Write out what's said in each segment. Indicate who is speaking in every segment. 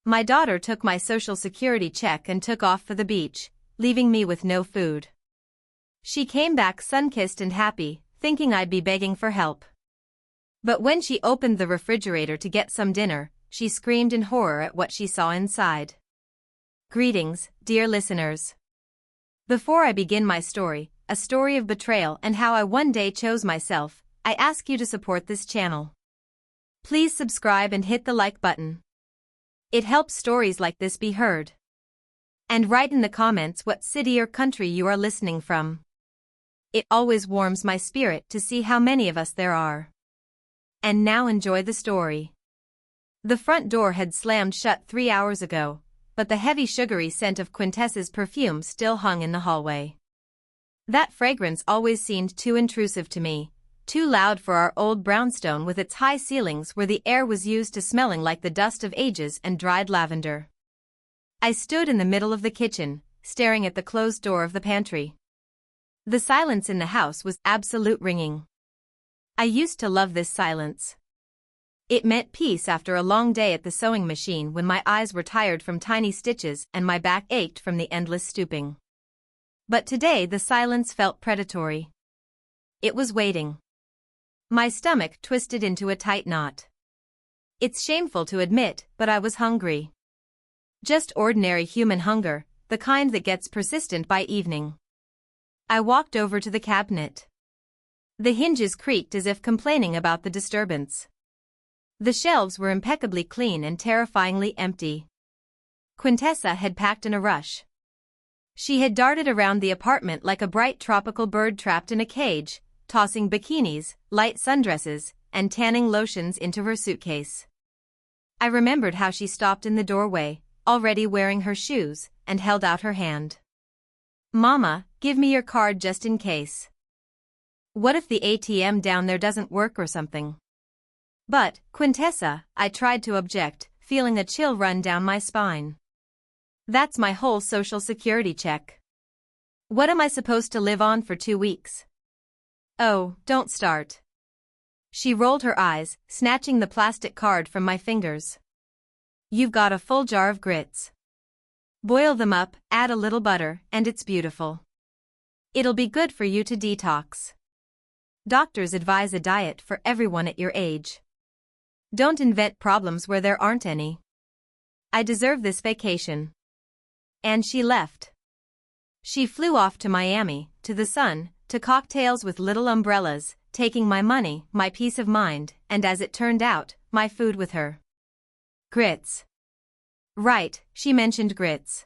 Speaker 1: My daughter took my social security check and took off for the beach, leaving me with no food. She came back sun-kissed and happy, thinking I'd be begging for help. But when she opened the refrigerator to get some dinner, she screamed in horror at what she saw inside. Greetings, dear listeners. Before I begin my story, a story of betrayal and how I one day chose myself, I ask you to support this channel. Please subscribe and hit the like button. It helps stories like this be heard. And write in the comments what city or country you are listening from. It always warms my spirit to see how many of us there are. And now enjoy the story. The front door had slammed shut 3 hours ago, but the heavy sugary scent of Quintessa's perfume still hung in the hallway. That fragrance always seemed too intrusive to me, too loud for our old brownstone with its high ceilings where the air was used to smelling like the dust of ages and dried lavender. I stood in the middle of the kitchen, staring at the closed door of the pantry. The silence in the house was absolute ringing. I used to love this silence. It meant peace after a long day at the sewing machine when my eyes were tired from tiny stitches and my back ached from the endless stooping. But today the silence felt predatory. It was waiting. My stomach twisted into a tight knot. It's shameful to admit, but I was hungry. Just ordinary human hunger, the kind that gets persistent by evening. I walked over to the cabinet. The hinges creaked as if complaining about the disturbance. The shelves were impeccably clean and terrifyingly empty. Quintessa had packed in a rush. She had darted around the apartment like a bright tropical bird trapped in a cage, tossing bikinis, light sundresses, and tanning lotions into her suitcase. I remembered how she stopped in the doorway, already wearing her shoes, and held out her hand. "Mama, give me your card just in case. What if the ATM down there doesn't work or something?" "But, Quintessa," I tried to object, feeling a chill run down my spine. "That's my whole social security check. What am I supposed to live on for 2 weeks?" "Oh, don't start." She rolled her eyes, snatching the plastic card from my fingers. "You've got a full jar of grits. Boil them up, add a little butter, and it's beautiful. It'll be good for you to detox. Doctors advise a diet for everyone at your age. Don't invent problems where there aren't any. I deserve this vacation." And she left. She flew off to Miami, to the sun, to cocktails with little umbrellas, taking my money, my peace of mind, and as it turned out, my food with her. Grits. Right, she mentioned grits.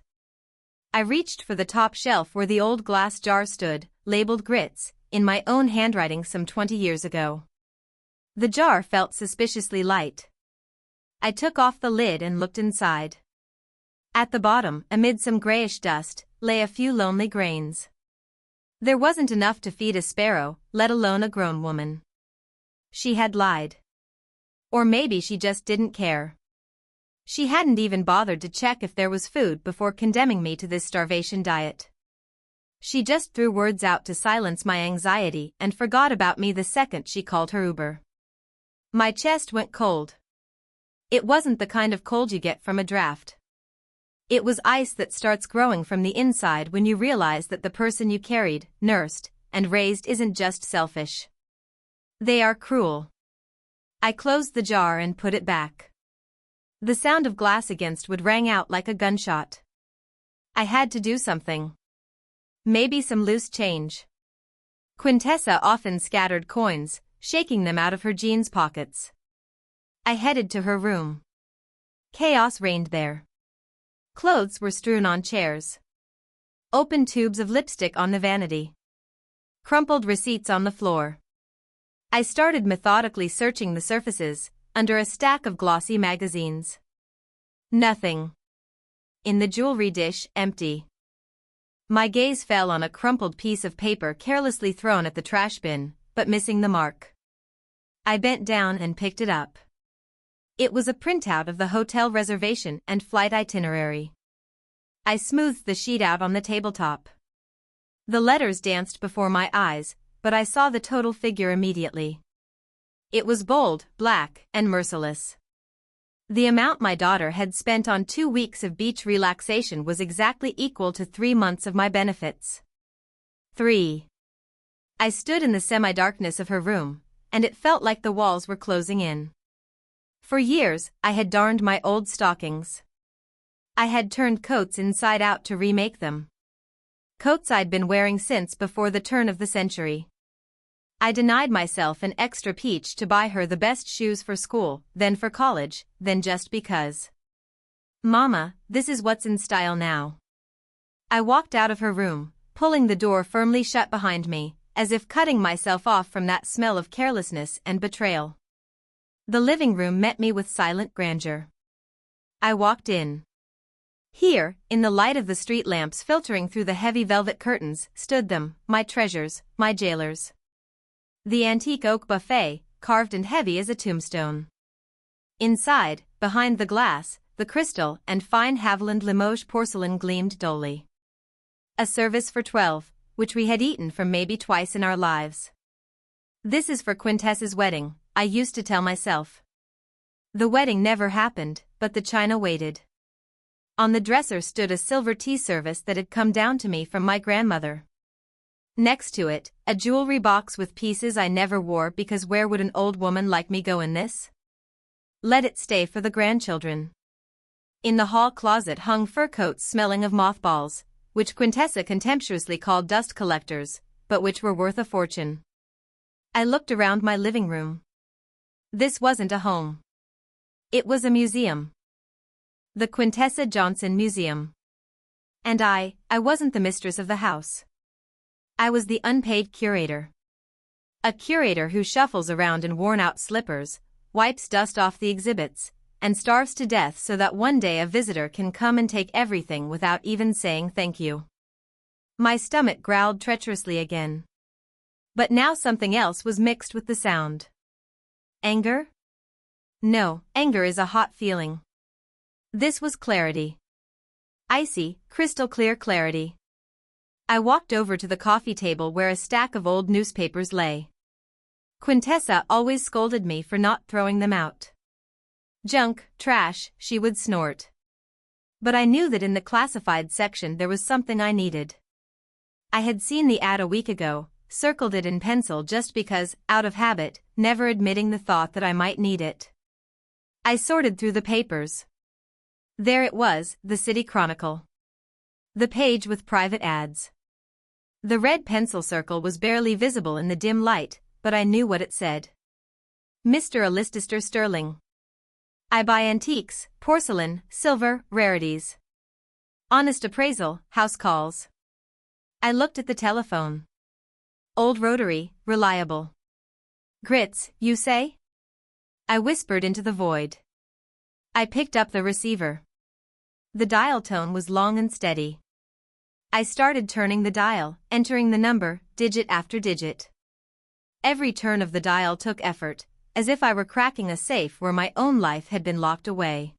Speaker 1: I reached for the top shelf where the old glass jar stood, labeled grits, in my own handwriting some 20 years ago. The jar felt suspiciously light. I took off the lid and looked inside. At the bottom, amid some grayish dust, lay a few lonely grains. There wasn't enough to feed a sparrow, let alone a grown woman. She had lied. Or maybe she just didn't care. She hadn't even bothered to check if there was food before condemning me to this starvation diet. She just threw words out to silence my anxiety and forgot about me the second she called her Uber. My chest went cold. It wasn't the kind of cold you get from a draft. It was ice that starts growing from the inside when you realize that the person you carried, nursed, and raised isn't just selfish. They are cruel. I closed the jar and put it back. The sound of glass against wood rang out like a gunshot. I had to do something. Maybe some loose change. Quintessa often scattered coins, shaking them out of her jeans pockets. I headed to her room. Chaos reigned there. Clothes were strewn on chairs. Open tubes of lipstick on the vanity. Crumpled receipts on the floor. I started methodically searching the surfaces, under a stack of glossy magazines. Nothing. In the jewelry dish, empty. My gaze fell on a crumpled piece of paper carelessly thrown at the trash bin, but missing the mark. I bent down and picked it up. It was a printout of the hotel reservation and flight itinerary. I smoothed the sheet out on the tabletop. The letters danced before my eyes, but I saw the total figure immediately. It was bold, black, and merciless. The amount my daughter had spent on 2 weeks of beach relaxation was exactly equal to 3 months of my benefits. 3. I stood in the semi-darkness of her room, and it felt like the walls were closing in. For years, I had darned my old stockings. I had turned coats inside out to remake them. Coats I'd been wearing since before the turn of the century. I denied myself an extra peach to buy her the best shoes for school, then for college, then just because. Mama, this is what's in style now. I walked out of her room, pulling the door firmly shut behind me, as if cutting myself off from that smell of carelessness and betrayal. The living room met me with silent grandeur. I walked in. Here, in the light of the street lamps filtering through the heavy velvet curtains, stood them, my treasures, my jailers. The antique oak buffet, carved and heavy as a tombstone. Inside, behind the glass, the crystal and fine Haviland Limoges porcelain gleamed dully. A service for 12, which we had eaten from maybe twice in our lives. This is for Quintessa's wedding, I used to tell myself. The wedding never happened, but the china waited. On the dresser stood a silver tea service that had come down to me from my grandmother. Next to it, a jewelry box with pieces I never wore because where would an old woman like me go in this? Let it stay for the grandchildren. In the hall closet hung fur coats smelling of mothballs, which Quintessa contemptuously called dust collectors, but which were worth a fortune. I looked around my living room. This wasn't a home. It was a museum. The Quintessa Johnson Museum. And I wasn't the mistress of the house. I was the unpaid curator. A curator who shuffles around in worn-out slippers, wipes dust off the exhibits, and starves to death so that one day a visitor can come and take everything without even saying thank you. My stomach growled treacherously again. But now something else was mixed with the sound. Anger? No, anger is a hot feeling. This was clarity. Icy, crystal clear clarity. I walked over to the coffee table where a stack of old newspapers lay. Quintessa always scolded me for not throwing them out. Junk, trash, she would snort. But I knew that in the classified section there was something I needed. I had seen the ad a week ago, circled it in pencil just because, out of habit, never admitting the thought that I might need it. I sorted through the papers. There it was, the City Chronicle. The page with private ads. The red pencil circle was barely visible in the dim light, but I knew what it said. Mr. Alistair Sterling. I buy antiques, porcelain, silver, rarities. Honest appraisal, house calls. I looked at the telephone. Old rotary, reliable. Grits, you say? I whispered into the void. I picked up the receiver. The dial tone was long and steady. I started turning the dial, entering the number, digit after digit. Every turn of the dial took effort, as if I were cracking a safe where my own life had been locked away.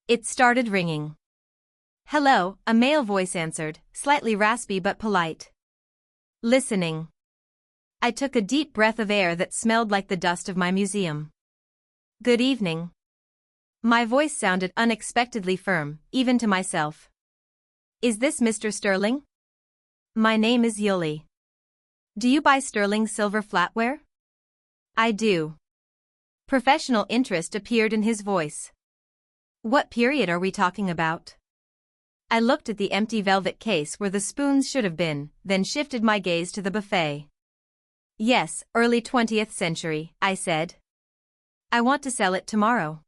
Speaker 1: It started ringing. Hello, a male voice answered, slightly raspy but polite. Listening. I took a deep breath of air that smelled like the dust of my museum. Good evening. My voice sounded unexpectedly firm, even to myself. Is this Mr. Sterling? My name is Yuli. Do you buy sterling silver flatware? I do. Professional interest appeared in his voice. What period are we talking about? I looked at the empty velvet case where the spoons should have been, then shifted my gaze to the buffet. Yes, early 20th century, I said. I want to sell it tomorrow.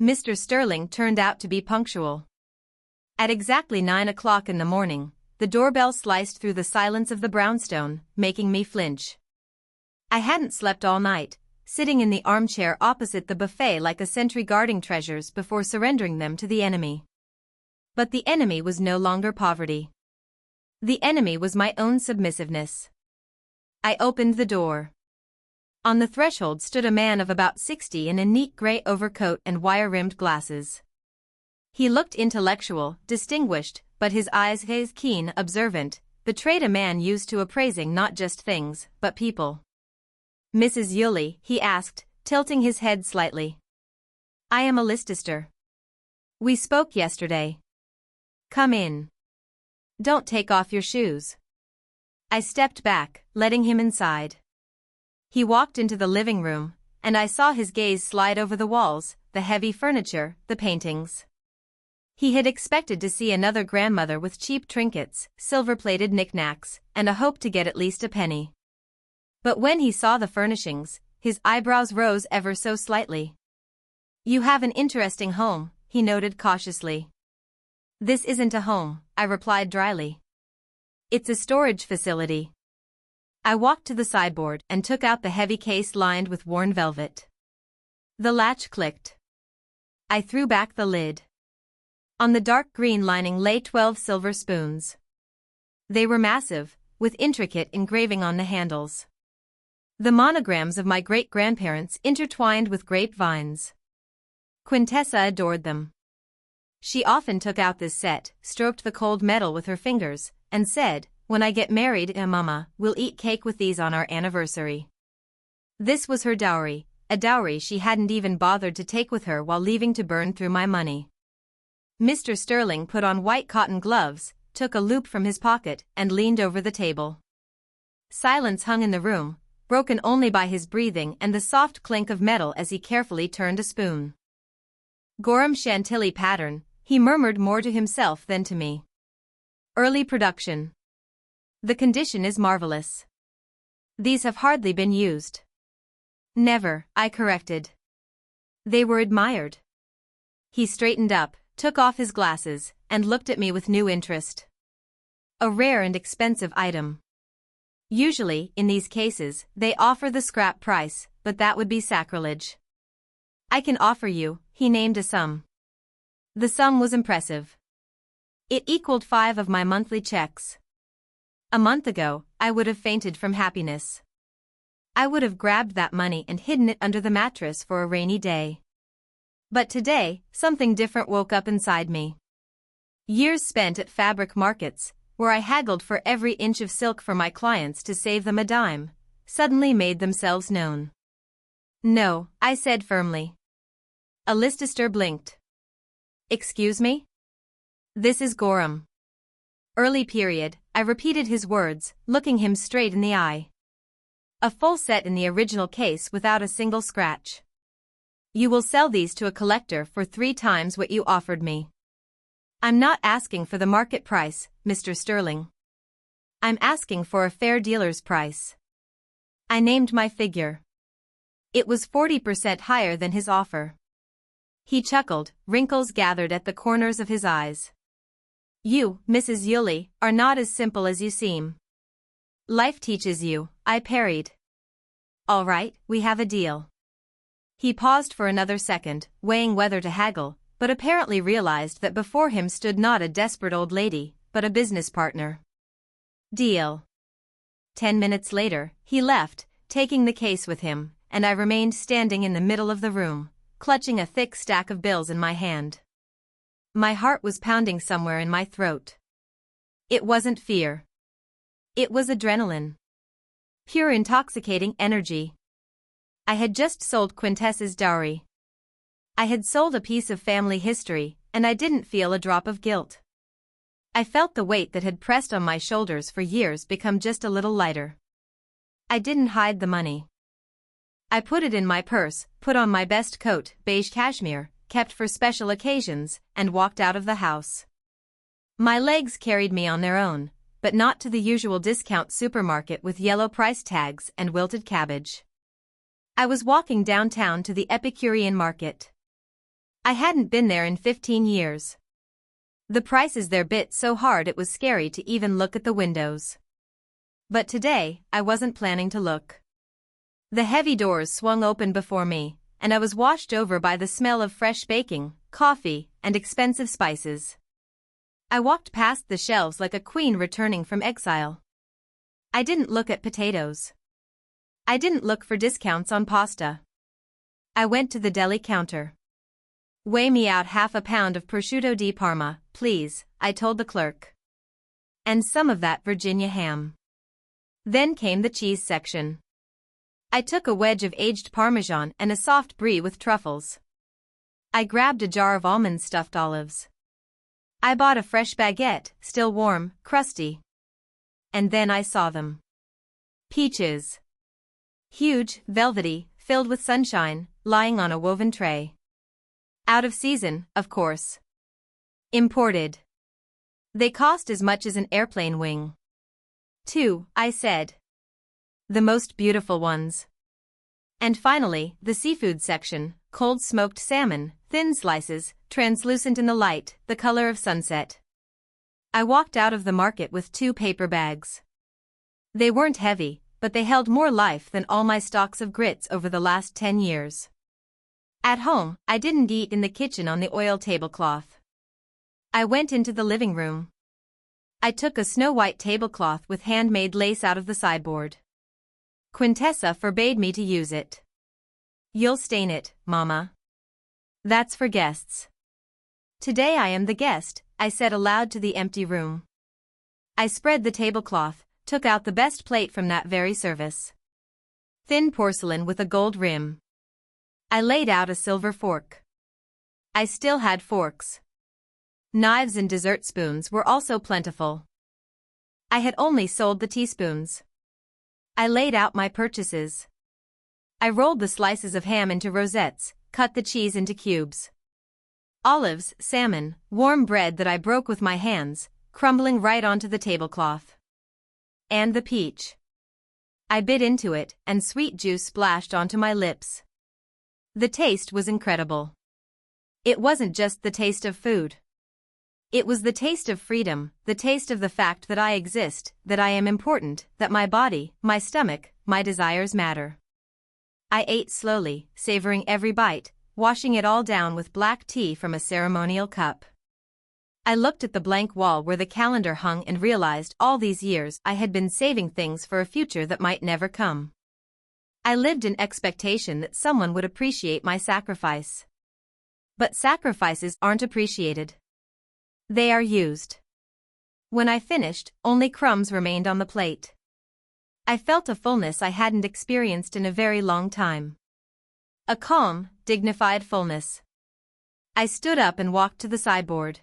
Speaker 1: Mr. Sterling turned out to be punctual. At exactly 9 o'clock in the morning, the doorbell sliced through the silence of the brownstone, making me flinch. I hadn't slept all night, sitting in the armchair opposite the buffet like a sentry guarding treasures before surrendering them to the enemy. But the enemy was no longer poverty. The enemy was my own submissiveness. I opened the door. On the threshold stood a man of about 60 in a neat gray overcoat and wire-rimmed glasses. He looked intellectual, distinguished, but his eyes, keen, observant, betrayed a man used to appraising not just things, but people. Mrs. Yuli, he asked, tilting his head slightly. I am a Leicester. We spoke yesterday. Come in. Don't take off your shoes. I stepped back, letting him inside. He walked into the living room, and I saw his gaze slide over the walls, the heavy furniture, the paintings. He had expected to see another grandmother with cheap trinkets, silver-plated knickknacks, and a hope to get at least a penny. But when he saw the furnishings, his eyebrows rose ever so slightly. You have an interesting home, he noted cautiously. This isn't a home, I replied dryly. It's a storage facility. I walked to the sideboard and took out the heavy case lined with worn velvet. The latch clicked. I threw back the lid. On the dark green lining lay 12 silver spoons. They were massive, with intricate engraving on the handles. The monograms of my great-grandparents intertwined with grapevines. Quintessa adored them. She often took out this set, stroked the cold metal with her fingers, and said, "When I get married, Mama, we'll eat cake with these on our anniversary." This was her dowry, a dowry she hadn't even bothered to take with her while leaving to burn through my money. Mr. Sterling put on white cotton gloves, took a loupe from his pocket, and leaned over the table. Silence hung in the room, broken only by his breathing and the soft clink of metal as he carefully turned a spoon. Gorham Chantilly pattern, he murmured more to himself than to me. Early production. The condition is marvelous. These have hardly been used. Never, I corrected. They were admired. He straightened up, took off his glasses, and looked at me with new interest. A rare and expensive item. Usually, in these cases, they offer the scrap price, but that would be sacrilege. I can offer you, he named a sum. The sum was impressive. It equaled 5 of my monthly checks. A month ago, I would have fainted from happiness. I would have grabbed that money and hidden it under the mattress for a rainy day. But today, something different woke up inside me. Years spent at fabric markets, where I haggled for every inch of silk for my clients to save them a dime, suddenly made themselves known. No, I said firmly. A Leicester blinked. Excuse me? This is Gorham. Early period, I repeated his words, looking him straight in the eye. A full set in the original case without a single scratch. You will sell these to a collector for 3 times what you offered me. I'm not asking for the market price, Mr. Sterling. I'm asking for a fair dealer's price. I named my figure. It was 40% higher than his offer. He chuckled, wrinkles gathered at the corners of his eyes. You, Mrs. Yulee, are not as simple as you seem. Life teaches you, I parried. All right, we have a deal. He paused for another second, weighing whether to haggle, but apparently realized that before him stood not a desperate old lady, but a business partner. Deal. 10 minutes later, he left, taking the case with him, and I remained standing in the middle of the room, clutching a thick stack of bills in my hand. My heart was pounding somewhere in my throat. It wasn't fear. It was adrenaline. Pure intoxicating energy. I had just sold Quintessa's dowry. I had sold a piece of family history, and I didn't feel a drop of guilt. I felt the weight that had pressed on my shoulders for years become just a little lighter. I didn't hide the money. I put it in my purse, put on my best coat, beige cashmere, kept for special occasions, and walked out of the house. My legs carried me on their own, but not to the usual discount supermarket with yellow price tags and wilted cabbage. I was walking downtown to the Epicurean market. I hadn't been there in 15 years. The prices there bit so hard it was scary to even look at the windows. But today, I wasn't planning to look. The heavy doors swung open before me, and I was washed over by the smell of fresh baking, coffee, and expensive spices. I walked past the shelves like a queen returning from exile. I didn't look at potatoes. I didn't look for discounts on pasta. I went to the deli counter. Weigh me out half a pound of prosciutto di Parma, please, I told the clerk. And some of that Virginia ham. Then came the cheese section. I took a wedge of aged Parmesan and a soft brie with truffles. I grabbed a jar of almond stuffed olives. I bought a fresh baguette, still warm, crusty. And then I saw them. Peaches. Huge, velvety, filled with sunshine, lying on a woven tray. Out of season, of course. Imported. They cost as much as an airplane wing. 2, I said. The most beautiful ones. And finally, the seafood section, cold smoked salmon, thin slices, translucent in the light, the color of sunset. I walked out of the market with 2 paper bags. They weren't heavy, but they held more life than all my stocks of grits over the last 10 years. At home, I didn't eat in the kitchen on the oil tablecloth. I went into the living room. I took a snow-white tablecloth with handmade lace out of the sideboard. Quintessa forbade me to use it. You'll stain it, Mama. That's for guests. Today I am the guest, I said aloud to the empty room. I spread the tablecloth, took out the best plate from that very service. Thin porcelain with a gold rim. I laid out a silver fork. I still had forks. Knives and dessert spoons were also plentiful. I had only sold the teaspoons. I laid out my purchases. I rolled the slices of ham into rosettes, cut the cheese into cubes. Olives, salmon, warm bread that I broke with my hands, crumbling right onto the tablecloth. And the peach. I bit into it, and sweet juice splashed onto my lips. The taste was incredible. It wasn't just the taste of food. It was the taste of freedom, the taste of the fact that I exist, that I am important, that my body, my stomach, my desires matter. I ate slowly, savoring every bite, washing it all down with black tea from a ceremonial cup. I looked at the blank wall where the calendar hung and realized all these years I had been saving things for a future that might never come. I lived in expectation that someone would appreciate my sacrifice. But sacrifices aren't appreciated. They are used. When I finished, only crumbs remained on the plate. I felt a fullness I hadn't experienced in a very long time. A calm, dignified fullness. I stood up and walked to the sideboard.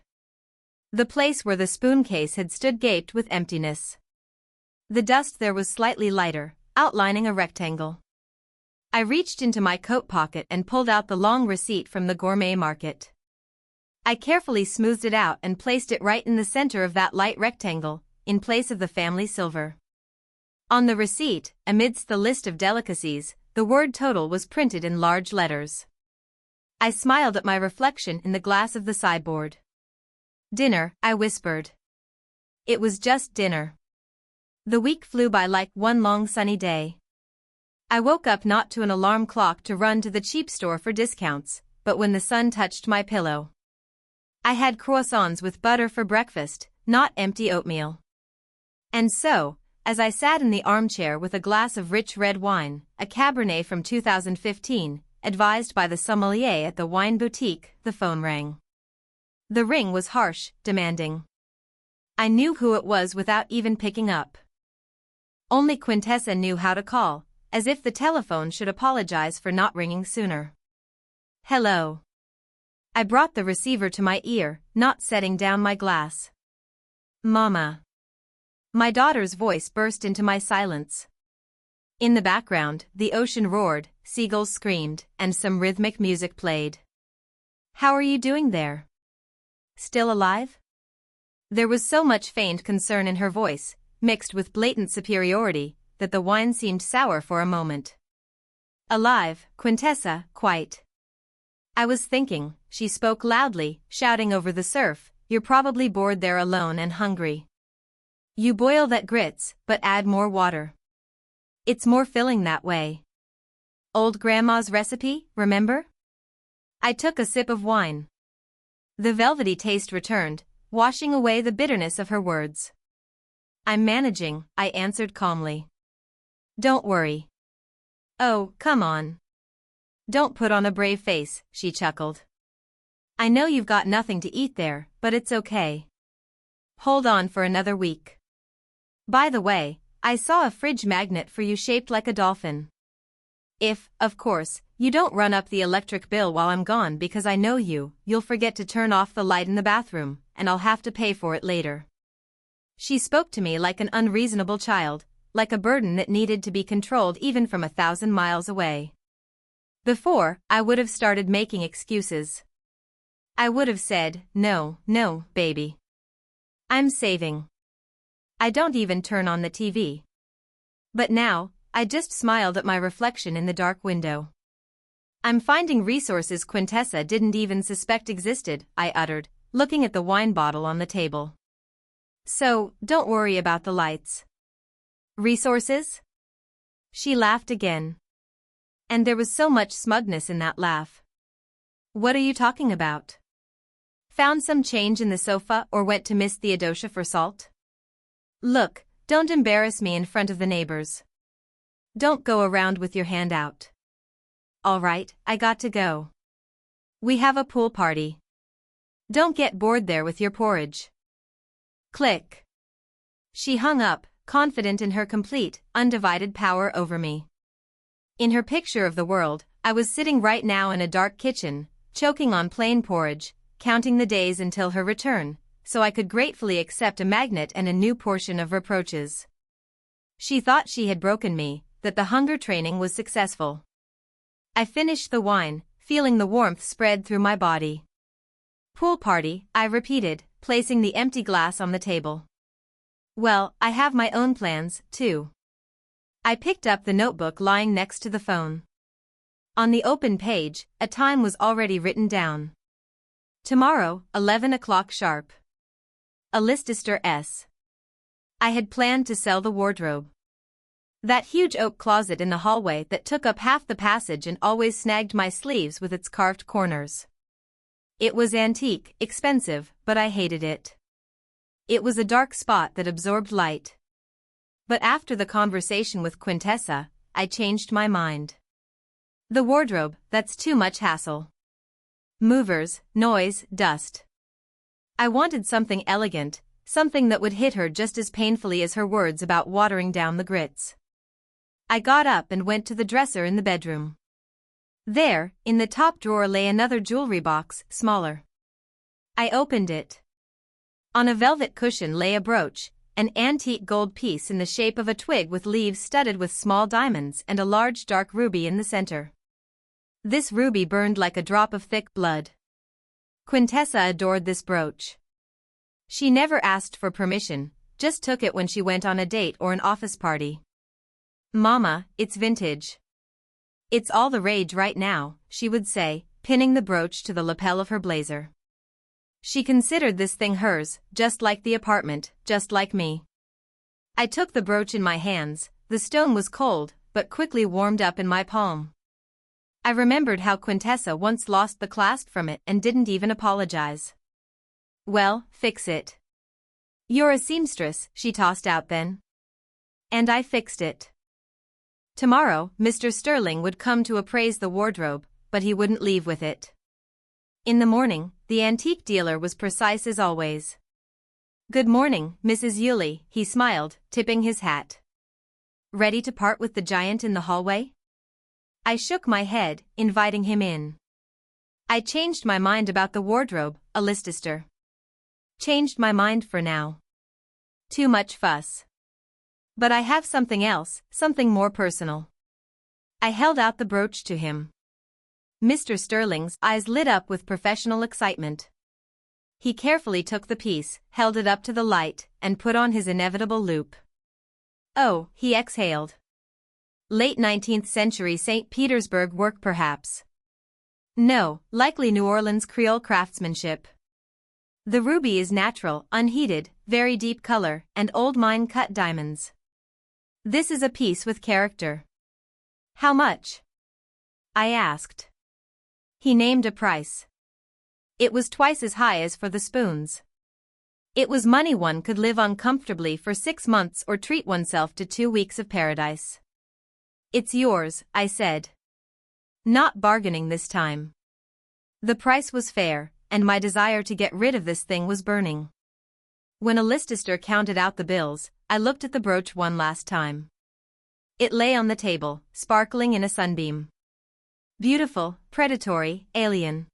Speaker 1: The place where the spoon case had stood gaped with emptiness. The dust there was slightly lighter, outlining a rectangle. I reached into my coat pocket and pulled out the long receipt from the gourmet market. I carefully smoothed it out and placed it right in the center of that light rectangle, in place of the family silver. On the receipt, amidst the list of delicacies, the word total was printed in large letters. I smiled at my reflection in the glass of the sideboard. Dinner, I whispered. It was just dinner. The week flew by like one long sunny day. I woke up not to an alarm clock to run to the cheap store for discounts, but when the sun touched my pillow. I had croissants with butter for breakfast, not empty oatmeal. And so, as I sat in the armchair with a glass of rich red wine, a Cabernet from 2015, advised by the sommelier at the wine boutique, the phone rang. The ring was harsh, demanding. I knew who it was without even picking up. Only Quintessa knew how to call, as if the telephone should apologize for not ringing sooner. Hello. I brought the receiver to my ear, not setting down my glass. Mama. My daughter's voice burst into my silence. In the background, the ocean roared, seagulls screamed, and some rhythmic music played. How are you doing there? Still alive? There was so much feigned concern in her voice, mixed with blatant superiority, that the wine seemed sour for a moment. Alive, Quintessa, quite. I was thinking, she spoke loudly, shouting over the surf, you're probably bored there alone and hungry. You boil that grits, but add more water. It's more filling that way. Old Grandma's recipe, remember? I took a sip of wine. The velvety taste returned, washing away the bitterness of her words. I'm managing, I answered calmly. Don't worry. Oh, come on. Don't put on a brave face, she chuckled. I know you've got nothing to eat there, but it's okay. Hold on for another week. By the way, I saw a fridge magnet for you shaped like a dolphin. If, of course, you don't run up the electric bill while I'm gone because I know you'll forget to turn off the light in the bathroom, and I'll have to pay for it later. She spoke to me like an unreasonable child, like a burden that needed to be controlled even from 1,000 miles away. Before, I would have started making excuses. I would have said, no, baby. I'm saving. I don't even turn on the TV. But now, I just smiled at my reflection in the dark window. I'm finding resources Quintessa didn't even suspect existed, I uttered, looking at the wine bottle on the table. So, don't worry about the lights. Resources? She laughed again. And there was so much smugness in that laugh. What are you talking about? Found some change in the sofa or went to Miss Theodosia for salt? Look, don't embarrass me in front of the neighbors. Don't go around with your hand out. All right, I got to go. We have a pool party. Don't get bored there with your porridge. Click. She hung up, confident in her complete, undivided power over me. In her picture of the world, I was sitting right now in a dark kitchen, choking on plain porridge, counting the days until her return, so I could gratefully accept a magnet and a new portion of reproaches. She thought she had broken me, that the hunger training was successful. I finished the wine, feeling the warmth spread through my body. Pool party, I repeated, placing the empty glass on the table. Well, I have my own plans, too. I picked up the notebook lying next to the phone. On the open page, a time was already written down. Tomorrow, 11 o'clock sharp. A Leicester S. I had planned to sell the wardrobe. That huge oak closet in the hallway that took up half the passage and always snagged my sleeves with its carved corners. It was antique, expensive, but I hated it. It was a dark spot that absorbed light. But after the conversation with Quintessa, I changed my mind. The wardrobe, that's too much hassle. Movers, noise, dust. I wanted something elegant, something that would hit her just as painfully as her words about watering down the grits. I got up and went to the dresser in the bedroom. There, in the top drawer lay another jewelry box, smaller. I opened it. On a velvet cushion lay a brooch, an antique gold piece in the shape of a twig with leaves studded with small diamonds and a large dark ruby in the center. This ruby burned like a drop of thick blood. Quintessa adored this brooch. She never asked for permission, just took it when she went on a date or an office party. Mama, it's vintage. It's all the rage right now, she would say, pinning the brooch to the lapel of her blazer. She considered this thing hers, just like the apartment, just like me. I took the brooch in my hands, the stone was cold, but quickly warmed up in my palm. I remembered how Quintessa once lost the clasp from it and didn't even apologize. Well, fix it. You're a seamstress, she tossed out then. And I fixed it. Tomorrow, Mr. Sterling would come to appraise the wardrobe, but he wouldn't leave with it. In the morning, the antique dealer was precise as always. Good morning, Mrs. Yulee, he smiled, tipping his hat. Ready to part with the giant in the hallway? I shook my head, inviting him in. I changed my mind about the wardrobe, a Leicester. Changed my mind for now. Too much fuss. But I have something else, something more personal. I held out the brooch to him. Mr. Sterling's eyes lit up with professional excitement. He carefully took the piece, held it up to the light, and put on his inevitable loupe. Oh, he exhaled. Late 19th century St. Petersburg work perhaps. No, likely New Orleans Creole craftsmanship. The ruby is natural, unheated, very deep color, and old mine-cut diamonds. This is a piece with character. How much? I asked. He named a price. It was twice as high as for the spoons. It was money one could live on comfortably for 6 months or treat oneself to 2 weeks of paradise. It's yours, I said. Not bargaining this time. The price was fair, and my desire to get rid of this thing was burning. When a Leicester counted out the bills, I looked at the brooch one last time. It lay on the table, sparkling in a sunbeam. Beautiful, predatory, alien.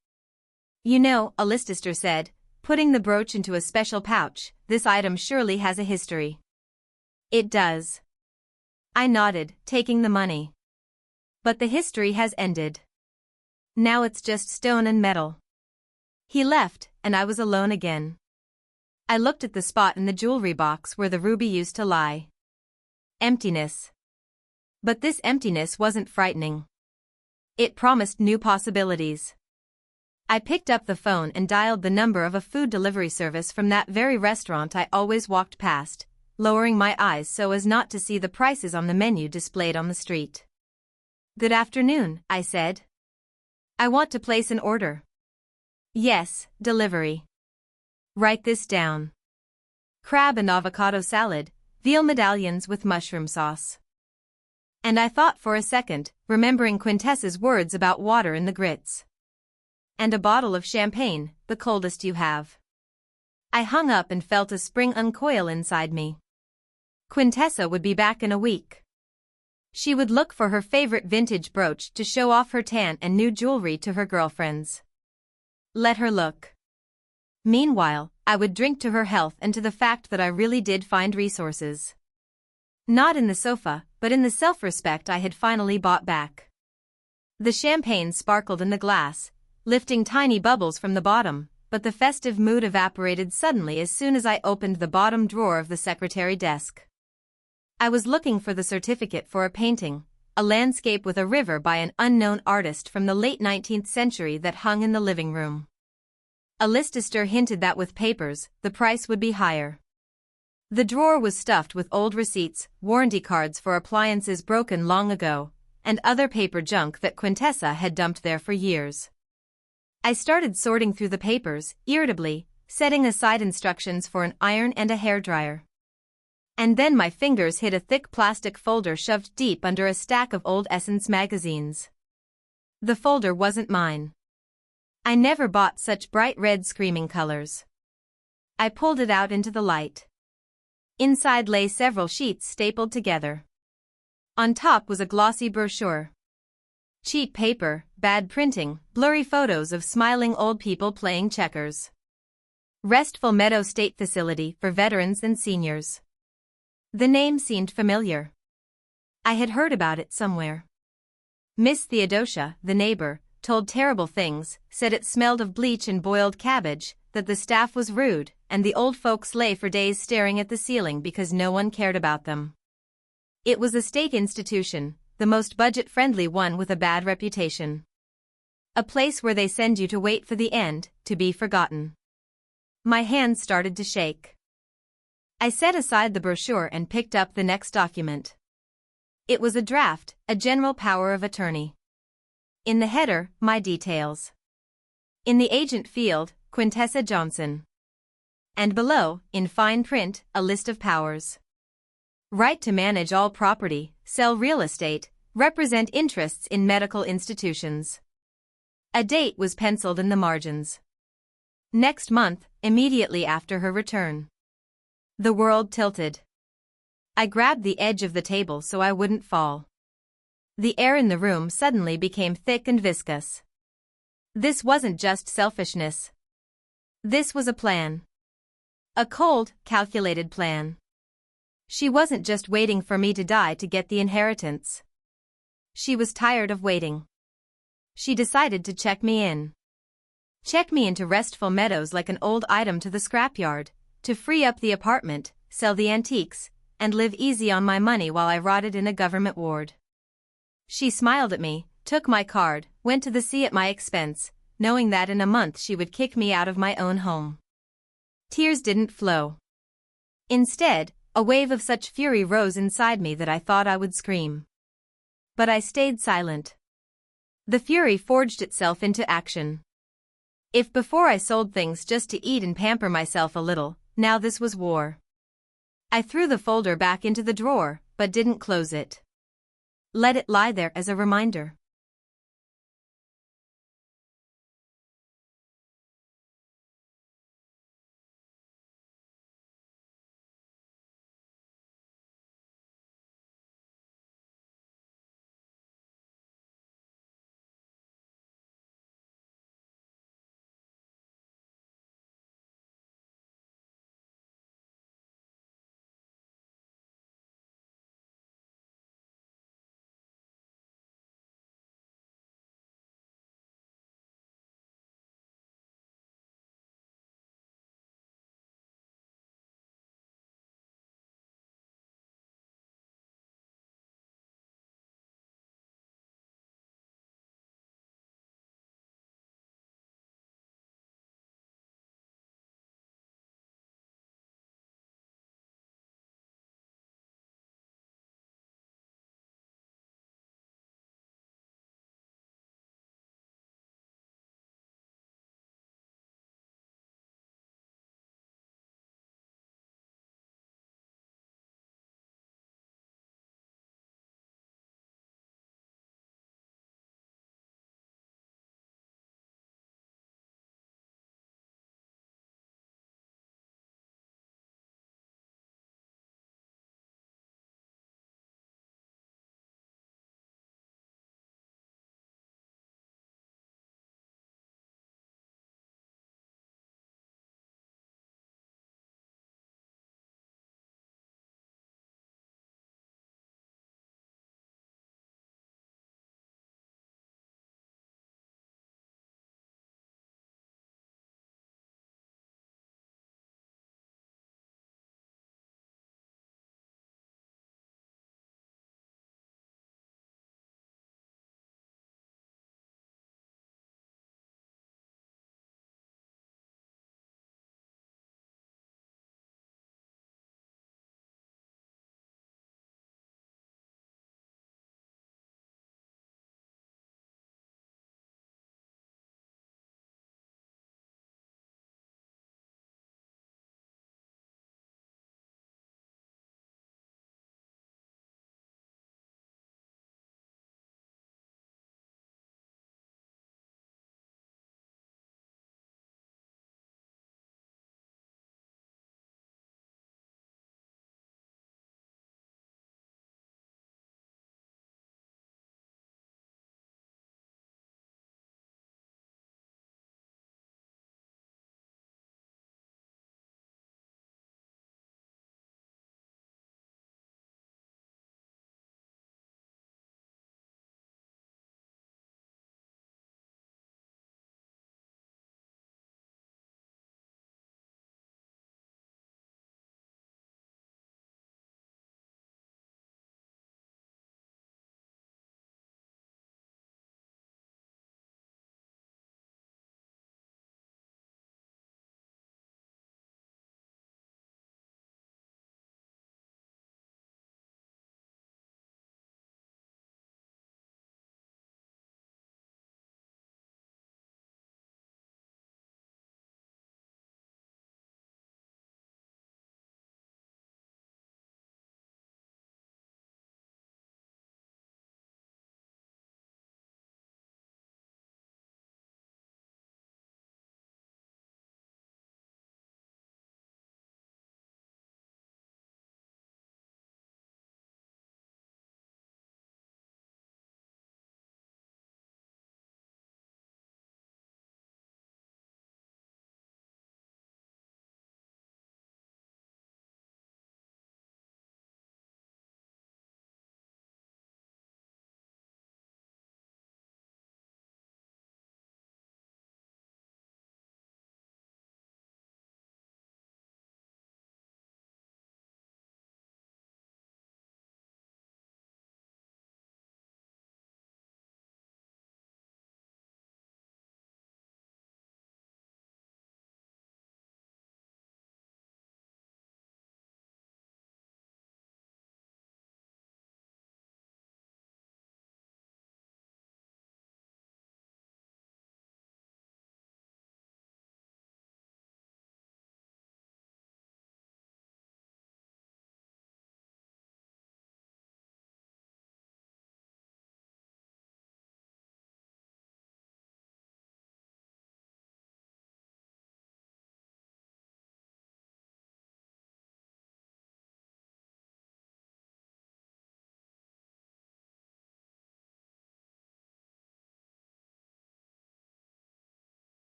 Speaker 1: You know, Alistair said, putting the brooch into a special pouch, this item surely has a history. It does. I nodded, taking the money. But the history has ended. Now it's just stone and metal. He left, and I was alone again. I looked at the spot in the jewelry box where the ruby used to lie. Emptiness. But this emptiness wasn't frightening. It promised new possibilities. I picked up the phone and dialed the number of a food delivery service from that very restaurant I always walked past, lowering my eyes so as not to see the prices on the menu displayed on the street. Good afternoon, I said. I want to place an order. Yes, delivery. Write this down. Crab and avocado salad, veal medallions with mushroom sauce. And I thought for a second, remembering Quintessa's words about water in the grits. And a bottle of champagne, the coldest you have. I hung up and felt a spring uncoil inside me. Quintessa would be back in a week. She would look for her favorite vintage brooch to show off her tan and new jewelry to her girlfriends. Let her look. Meanwhile, I would drink to her health and to the fact that I really did find resources. Not in the sofa, but in the self-respect I had finally bought back. The champagne sparkled in the glass, lifting tiny bubbles from the bottom, but the festive mood evaporated suddenly as soon as I opened the bottom drawer of the secretary desk. I was looking for the certificate for a painting, a landscape with a river by an unknown artist from the late 19th century that hung in the living room. Alistair hinted that with papers, the price would be higher. The drawer was stuffed with old receipts, warranty cards for appliances broken long ago, and other paper junk that Quintessa had dumped there for years. I started sorting through the papers, irritably, setting aside instructions for an iron and a hairdryer. And then my fingers hit a thick plastic folder shoved deep under a stack of old Essence magazines. The folder wasn't mine. I never bought such bright red screaming colors. I pulled it out into the light. Inside lay several sheets stapled together. On top was a glossy brochure. Cheap paper, bad printing, blurry photos of smiling old people playing checkers. Restful Meadow State Facility for Veterans and Seniors. The name seemed familiar. I had heard about it somewhere. Miss Theodosia, the neighbor, told terrible things, said it smelled of bleach and boiled cabbage, that the staff was rude, and the old folks lay for days staring at the ceiling because no one cared about them. It was a state institution, the most budget-friendly one with a bad reputation. A place where they send you to wait for the end, to be forgotten. My hands started to shake. I set aside the brochure and picked up the next document. It was a draft, a general power of attorney. In the header, my details. In the agent field, Quintessa Johnson. And below, in fine print, a list of powers. Right to manage all property, sell real estate, represent interests in medical institutions. A date was penciled in the margins. Next month, immediately after her return. The world tilted. I grabbed the edge of the table so I wouldn't fall. The air in the room suddenly became thick and viscous. This wasn't just selfishness. This was a plan. A cold, calculated plan. She wasn't just waiting for me to die to get the inheritance. She was tired of waiting. She decided to check me in. Check me into Restful Meadows like an old item to the scrapyard, to free up the apartment, sell the antiques, and live easy on my money while I rotted in a government ward. She smiled at me, took my card, went to the sea at my expense, knowing that in a month she would kick me out of my own home. Tears didn't flow. Instead, a wave of such fury rose inside me that I thought I would scream. But I stayed silent. The fury forged itself into action. If before I sold things just to eat and pamper myself a little, now this was war. I threw the folder back into the drawer, but didn't close it. Let it lie there as a reminder.